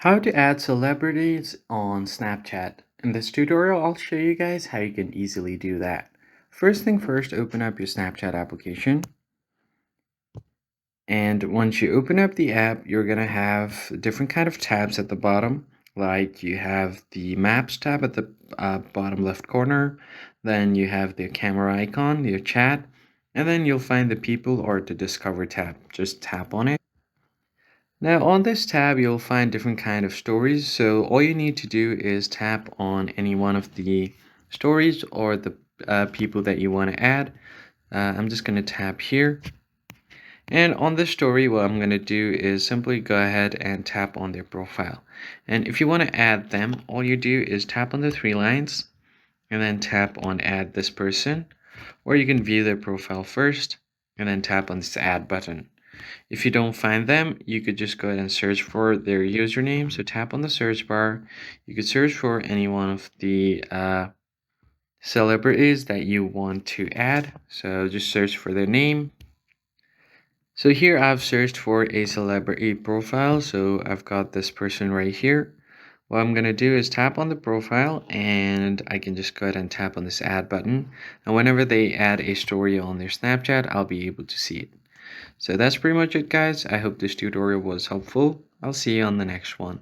How to add celebrities on Snapchat. In this tutorial, I'll show you guys how you can easily do that. First thing first, open up your Snapchat application. And once you open up the app, you're going to have different kind of tabs at the bottom. Like you have the Maps tab at the bottom left corner. Then you have the camera icon, your chat. And then you'll find the People or the Discover tab. Just tap on it. Now on this tab, you'll find different kind of stories. So all you need to do is tap on any one of the stories or the people that you want to add. I'm just going to tap here. And on this story, what I'm going to do is simply go ahead and tap on their profile. And if you want to add them, all you do is tap on the three lines and then tap on add this person. Or you can view their profile first and then tap on this add button. If you don't find them, you could just go ahead and search for their username. So tap on the search bar. You could search for any one of the celebrities that you want to add. So just search for their name. So here I've searched for a celebrity profile. So I've got this person right here. What I'm going to do is tap on the profile and I can just go ahead and tap on this add button. And whenever they add a story on their Snapchat, I'll be able to see it. So that's pretty much it, guys. I hope this tutorial was helpful. I'll see you on the next one.